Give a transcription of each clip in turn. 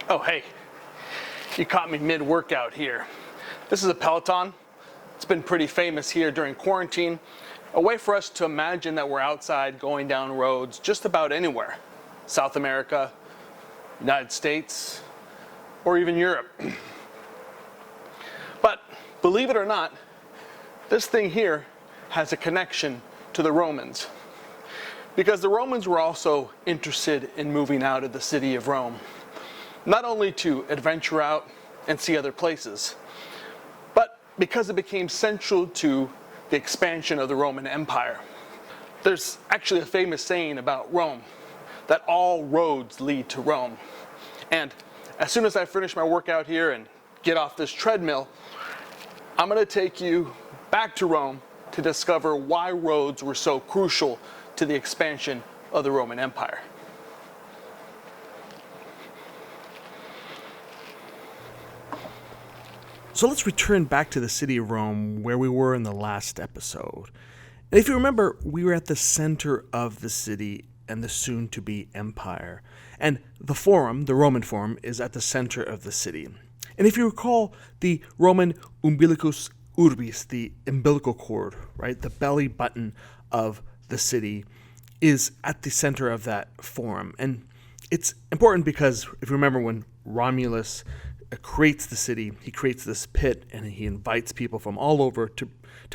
Oh, hey, you caught me mid-workout here. This is a Peloton. It's been pretty famous here during quarantine. A way for us to imagine that we're outside going down roads just about anywhere. South America, United States, or even Europe. But believe it or not, this thing here has a connection to the Romans. Because the Romans were also interested in moving out of the city of Rome. Not only to adventure out and see other places, but because it became central to the expansion of the Roman Empire. There's actually a famous saying about Rome, that all roads lead to Rome. And as soon as I finish my workout here and get off this treadmill, I'm going to take you back to Rome to discover why roads were so crucial to the expansion of the Roman Empire. So let's return back to the city of Rome where we were in the last episode. And if you remember, we were at the center of the city and the soon-to-be empire. And the Forum, the Roman Forum, is at the center of the city. And if you recall, the Roman umbilicus urbis, the umbilical cord, right, the belly button of the city, is at the center of that forum. And it's important because if you remember when Romulus creates the city, he creates this pit and he invites people from all over to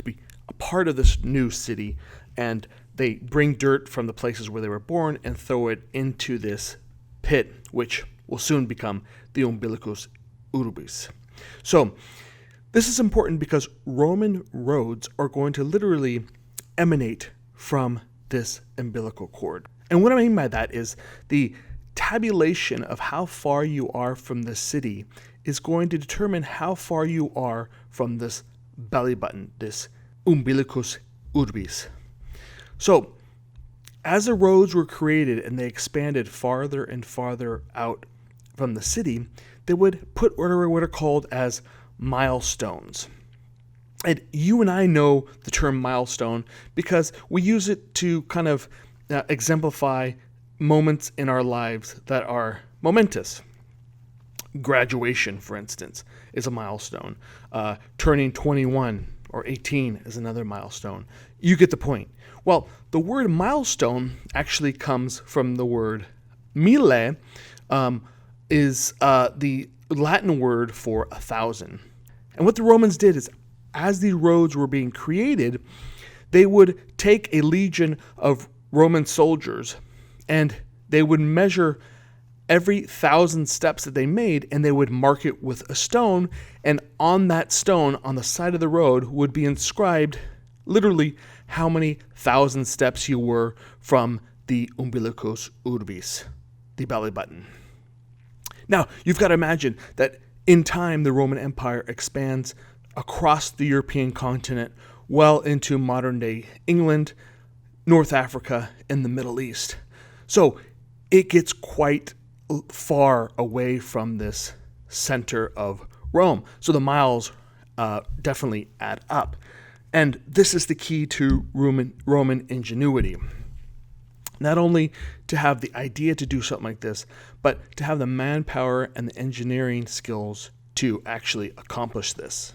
be a part of this new city, and they bring dirt from the places where they were born and throw it into this pit, which will soon become the umbilicus urbis. So this is important because Roman roads are going to literally emanate from this umbilical cord. And what I mean by that is the tabulation of how far you are from the city is going to determine how far you are from this belly button, this umbilicus urbis. So, as the roads were created and they expanded farther and farther out from the city, they would put what are called as milestones. And you and I know the term milestone because we use it to kind of exemplify moments in our lives that are momentous. Graduation, for instance, is a milestone. Turning 21 or 18 is another milestone. You get the point. Well, the word milestone actually comes from the word mille, is the Latin word for 1,000. And what the Romans did is, as these roads were being created, they would take a legion of Roman soldiers and they would measure every 1,000 steps that they made, and they would mark it with a stone, and on that stone, on the side of the road, would be inscribed literally how many 1,000 steps you were from the umbilicus urbis, the belly button. Now, you've got to imagine that in time, the Roman Empire expands across the European continent, well into modern-day England, North Africa, and the Middle East. So it gets quite far away from this center of Rome. So the miles definitely add up. And this is the key to Roman ingenuity. Not only to have the idea to do something like this, but to have the manpower and the engineering skills to actually accomplish this.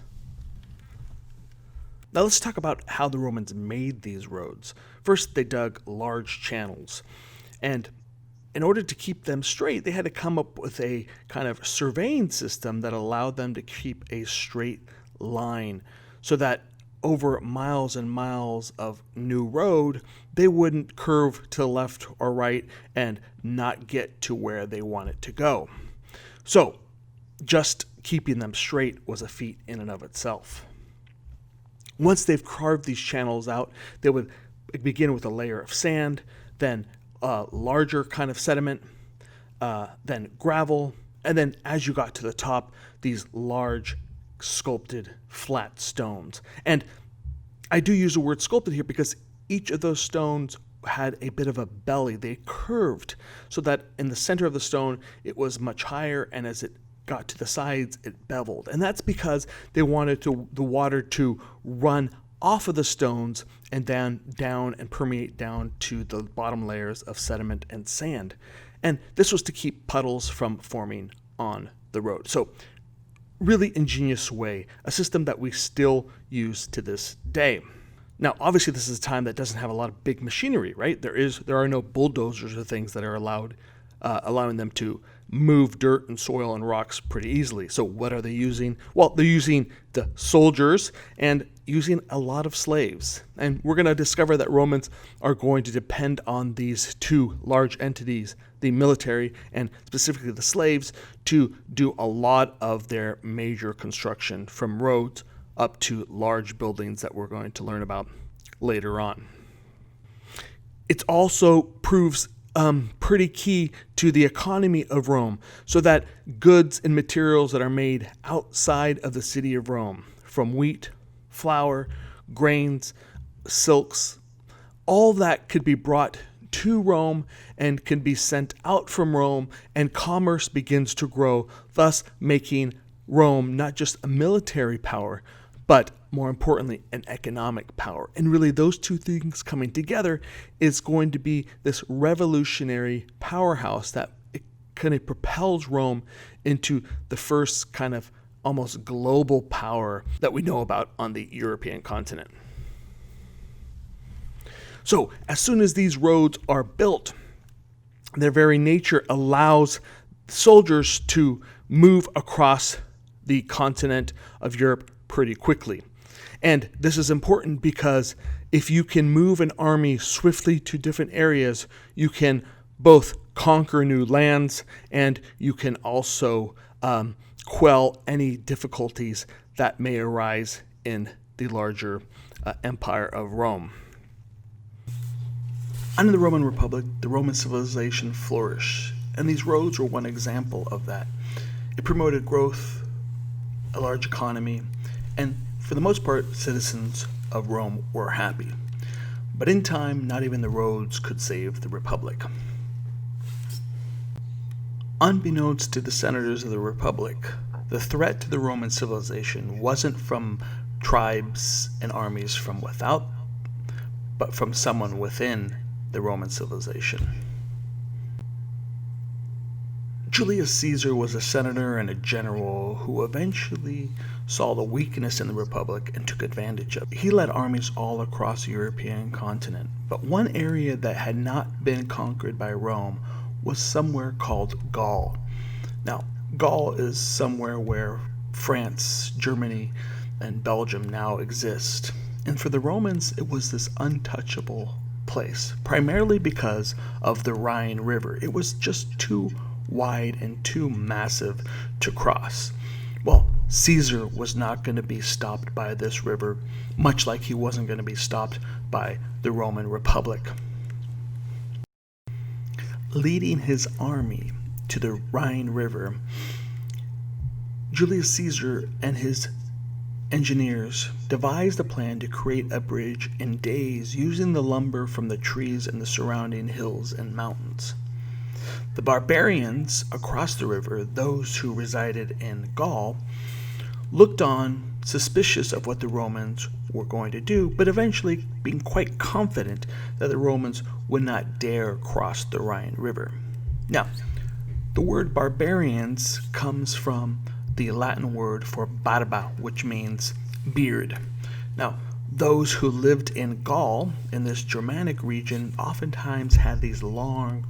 Now let's talk about how the Romans made these roads. First, they dug large channels. And in order to keep them straight, they had to come up with a kind of surveying system that allowed them to keep a straight line so that over miles and miles of new road, they wouldn't curve to the left or right and not get to where they wanted to go. So just keeping them straight was a feat in and of itself. Once they've carved these channels out, they would begin with a layer of sand, then larger kind of sediment, then gravel, and then as you got to the top, these large sculpted flat stones. And I do use the word sculpted here because each of those stones had a bit of a belly. They curved so that in the center of the stone, it was much higher, and as it got to the sides, it beveled. And that's because they wanted the water to run off of the stones and then down and permeate down to the bottom layers of sediment and sand. And this was to keep puddles from forming on the road. So really ingenious way, a system that we still use to this day. Now, obviously, this is a time that doesn't have a lot of big machinery, right? There are no bulldozers or things that are allowing them to move dirt and soil and rocks pretty easily. So what are they using? Well, they're using the soldiers and using a lot of slaves. And we're going to discover that Romans are going to depend on these two large entities, the military and specifically the slaves, to do a lot of their major construction, from roads up to large buildings that we're going to learn about later on. It also proves pretty key to the economy of Rome, so that goods and materials that are made outside of the city of Rome, from wheat, flour, grains, silks, all that could be brought to Rome and can be sent out from Rome, and commerce begins to grow, thus making Rome not just a military power, but more importantly, an economic power. And really, those two things coming together is going to be this revolutionary powerhouse that kind of propels Rome into the first kind of almost global power that we know about on the European continent. So, as soon as these roads are built, their very nature allows soldiers to move across the continent of Europe pretty quickly. And this is important because if you can move an army swiftly to different areas, you can both conquer new lands and you can also quell any difficulties that may arise in the larger empire of Rome. Under the Roman Republic, the Roman civilization flourished, and these roads were one example of that. It promoted growth, a large economy, and for the most part, citizens of Rome were happy. But in time, not even the roads could save the Republic. Unbeknownst to the senators of the Republic, the threat to the Roman civilization wasn't from tribes and armies from without, but from someone within the Roman civilization. Julius Caesar was a senator and a general who eventually saw the weakness in the Republic and took advantage of it. He led armies all across the European continent, but one area that had not been conquered by Rome was somewhere called Gaul. Now, Gaul is somewhere where France, Germany, and Belgium now exist. And for the Romans, it was this untouchable place, primarily because of the Rhine River. It was just too wide and too massive to cross. Well, Caesar was not going to be stopped by this river, much like he wasn't going to be stopped by the Roman Republic. Leading his army to the Rhine River, Julius Caesar and his engineers devised a plan to create a bridge in days using the lumber from the trees in the surrounding hills and mountains. The barbarians across the river, those who resided in Gaul, looked on, suspicious of what the Romans were going to do, but eventually being quite confident that the Romans would not dare cross the Rhine River. Now, the word barbarians comes from the Latin word for barba, which means beard. Now, those who lived in Gaul, in this Germanic region, oftentimes had these long,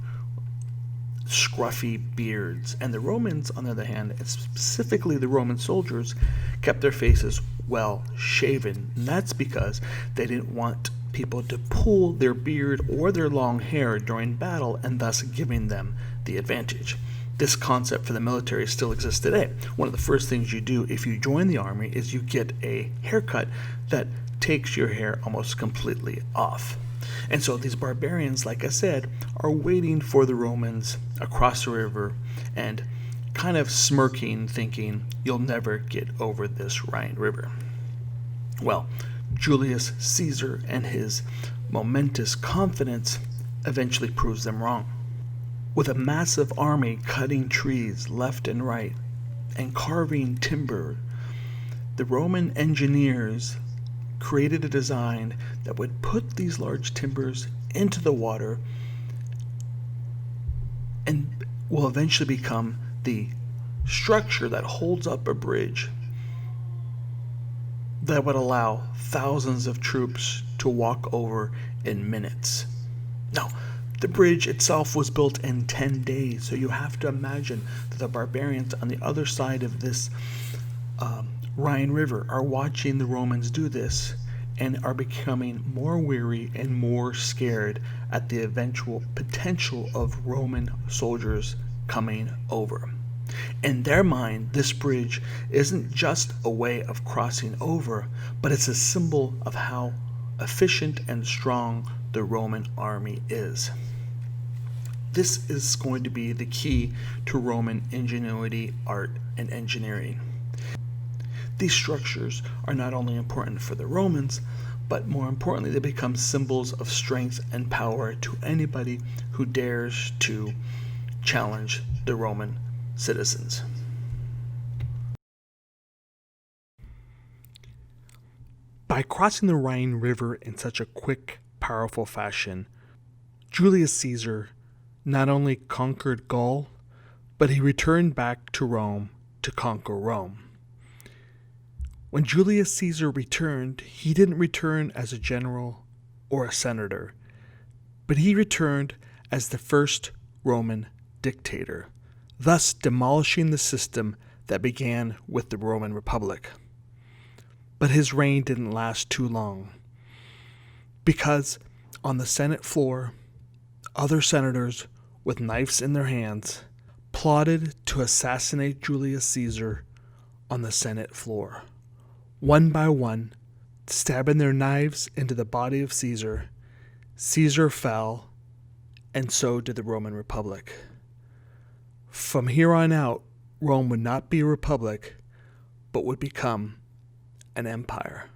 scruffy beards, and the Romans, on the other hand, and specifically the Roman soldiers, kept their faces well shaven. And that's because they didn't want people to pull their beard or their long hair during battle, and thus giving them the advantage. This concept for the military still exists today. One of the first things you do if you join the army is you get a haircut that takes your hair almost completely off. And so these barbarians, like I said, are waiting for the Romans across the river and kind of smirking, thinking, you'll never get over this Rhine River. Well, Julius Caesar and his momentous confidence eventually proves them wrong. With a massive army cutting trees left and right and carving timber, the Roman engineers created a design that would put these large timbers into the water and will eventually become the structure that holds up a bridge that would allow thousands of troops to walk over in minutes. Now, the bridge itself was built in 10 days, so you have to imagine that the barbarians on the other side of this Rhine River are watching the Romans do this and are becoming more weary and more scared at the eventual potential of Roman soldiers coming over. In their mind, this bridge isn't just a way of crossing over, but it's a symbol of how efficient and strong the Roman army is. This is going to be the key to Roman ingenuity, art, and engineering. These structures are not only important for the Romans, but more importantly, they become symbols of strength and power to anybody who dares to challenge the Roman citizens. By crossing the Rhine River in such a quick, powerful fashion, Julius Caesar not only conquered Gaul, but he returned back to Rome to conquer Rome. When Julius Caesar returned, he didn't return as a general or a senator, but he returned as the first Roman dictator, thus demolishing the system that began with the Roman Republic. But his reign didn't last too long, because on the Senate floor, other senators with knives in their hands plotted to assassinate Julius Caesar on the Senate floor. One by one, stabbing their knives into the body of Caesar, Caesar fell, and so did the Roman Republic. From here on out, Rome would not be a republic, but would become an empire.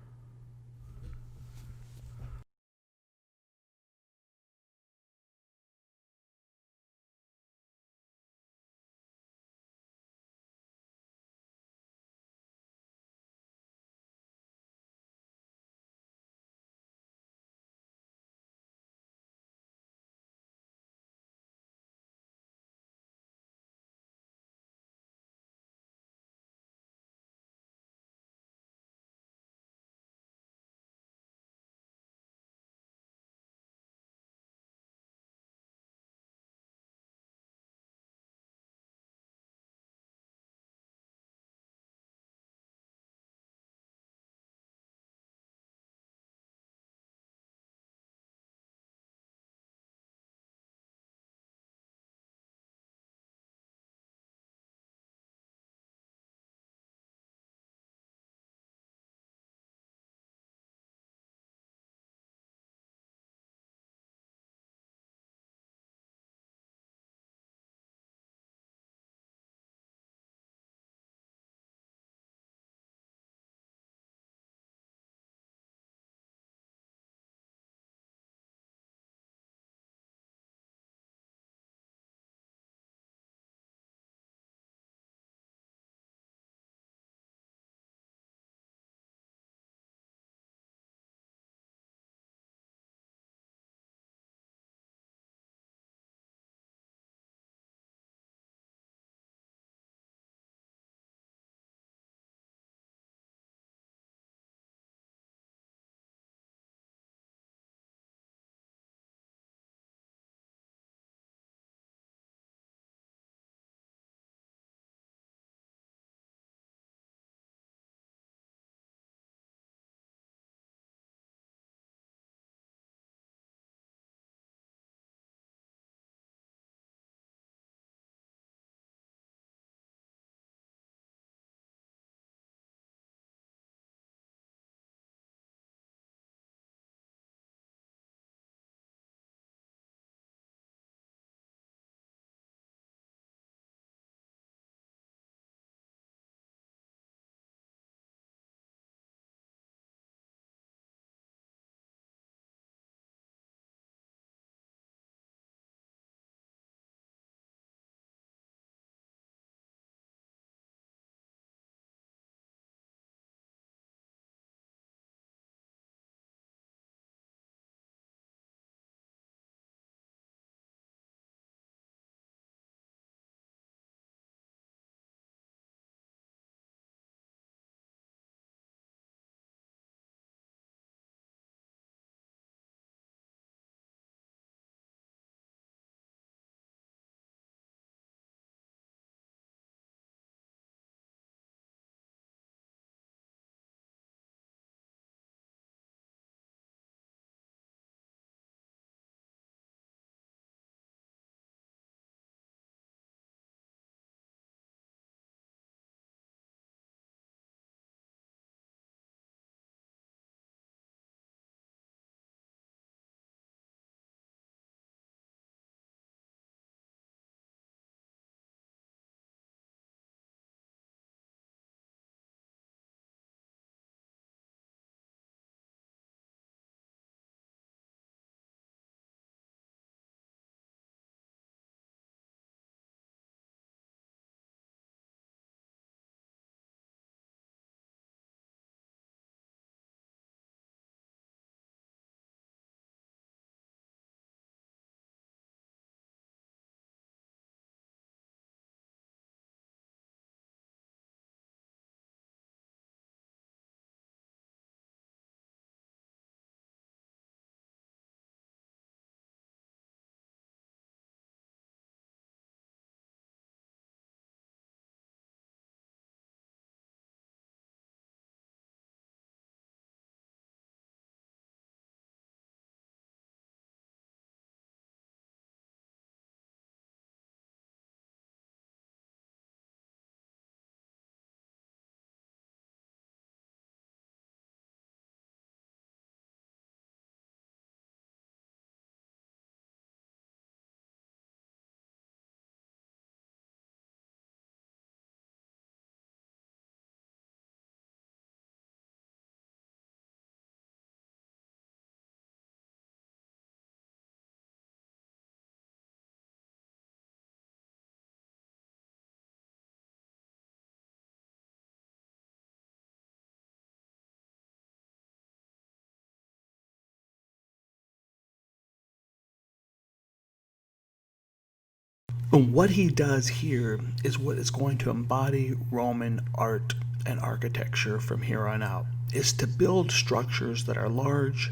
And what he does here is what is going to embody Roman art and architecture from here on out, is to build structures that are large,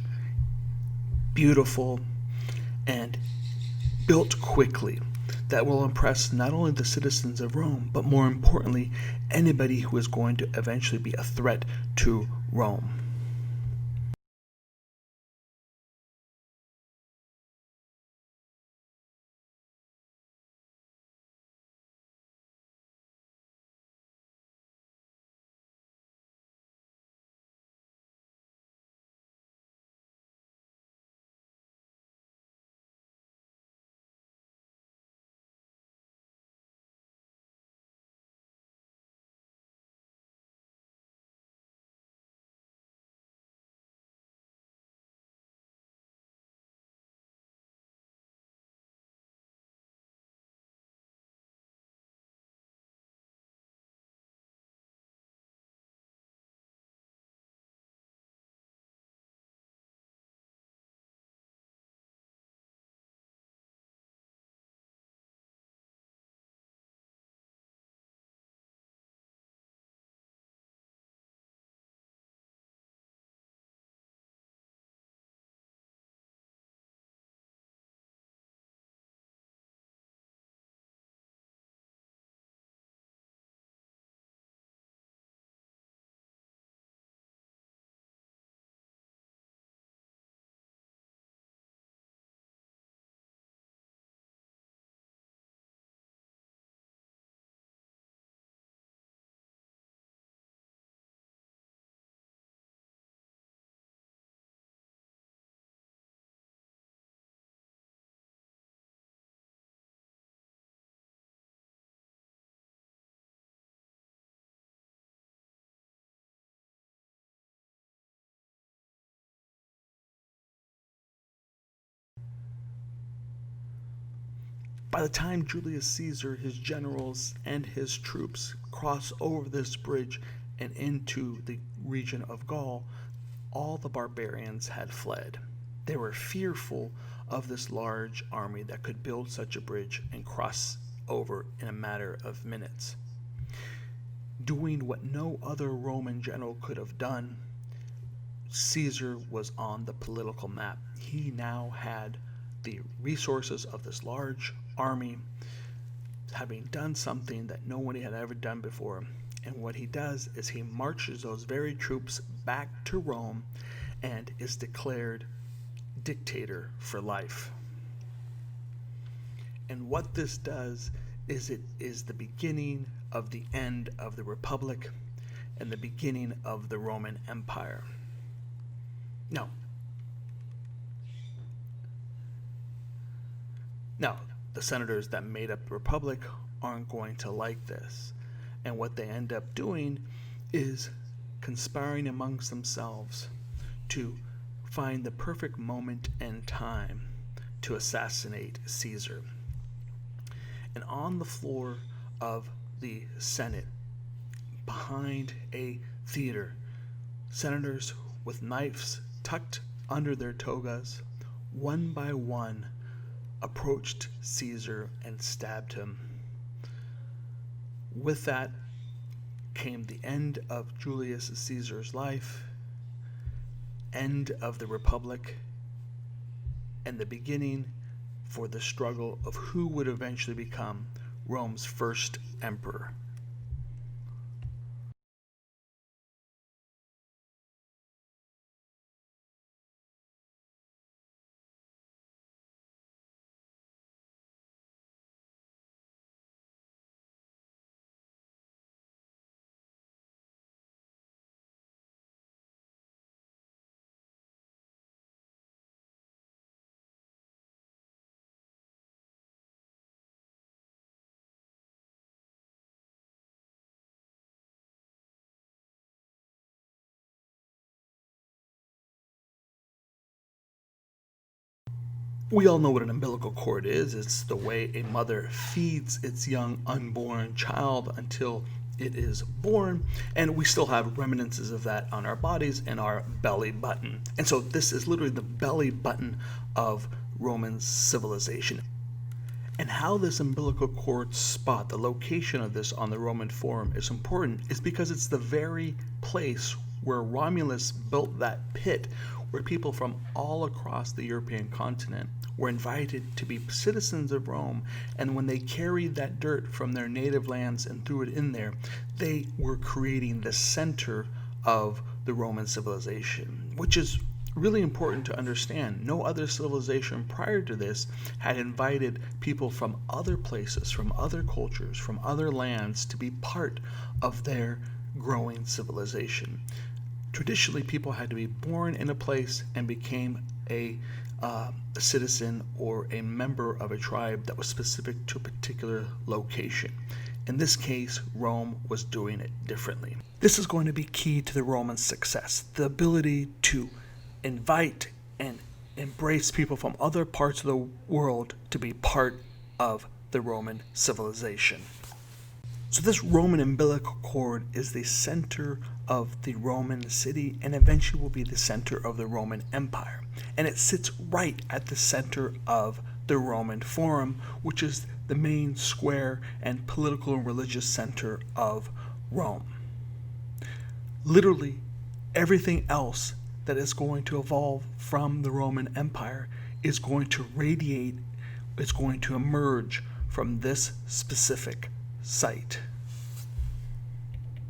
beautiful, and built quickly, that will impress not only the citizens of Rome, but more importantly, anybody who is going to eventually be a threat to Rome. By the time Julius Caesar, his generals, and his troops cross over this bridge and into the region of Gaul, all the barbarians had fled. They were fearful of this large army that could build such a bridge and cross over in a matter of minutes. Doing what no other Roman general could have done, Caesar was on the political map. He now had the resources of this large army, having done something that no one had ever done before. And what he does is he marches those very troops back to Rome and is declared dictator for life. And what this does is it is the beginning of the end of the Republic and the beginning of the Roman Empire. Now, the senators that made up the Republic aren't going to like this. And what they end up doing is conspiring amongst themselves to find the perfect moment and time to assassinate Caesar. And on the floor of the Senate, behind a theater, senators with knives tucked under their togas, one by one, approached Caesar and stabbed him. With that came the end of Julius Caesar's life, end of the Republic, and the beginning for the struggle of who would eventually become Rome's first emperor. We all know what an umbilical cord is. It's the way a mother feeds its young unborn child until it is born, and we still have reminiscences of that on our bodies and our belly button. And so this is literally the belly button of Roman civilization. And how this umbilical cord spot, the location of this on the Roman Forum, is important is because it's the very place where Romulus built that pit where people from all across the European continent were invited to be citizens of Rome, and when they carried that dirt from their native lands and threw it in there, they were creating the center of the Roman civilization, which is really important to understand. No other civilization prior to this had invited people from other places, from other cultures, from other lands to be part of their growing civilization. Traditionally, people had to be born in a place and became a citizen or a member of a tribe that was specific to a particular location. In this case, Rome was doing it differently. This is going to be key to the Roman success, the ability to invite and embrace people from other parts of the world to be part of the Roman civilization. So this Roman umbilical cord is the center of the Roman city and eventually will be the center of the Roman Empire. And it sits right at the center of the Roman Forum, which is the main square and political and religious center of Rome. Literally everything else that is going to evolve from the Roman Empire is going to radiate, it's going to emerge from this specific site.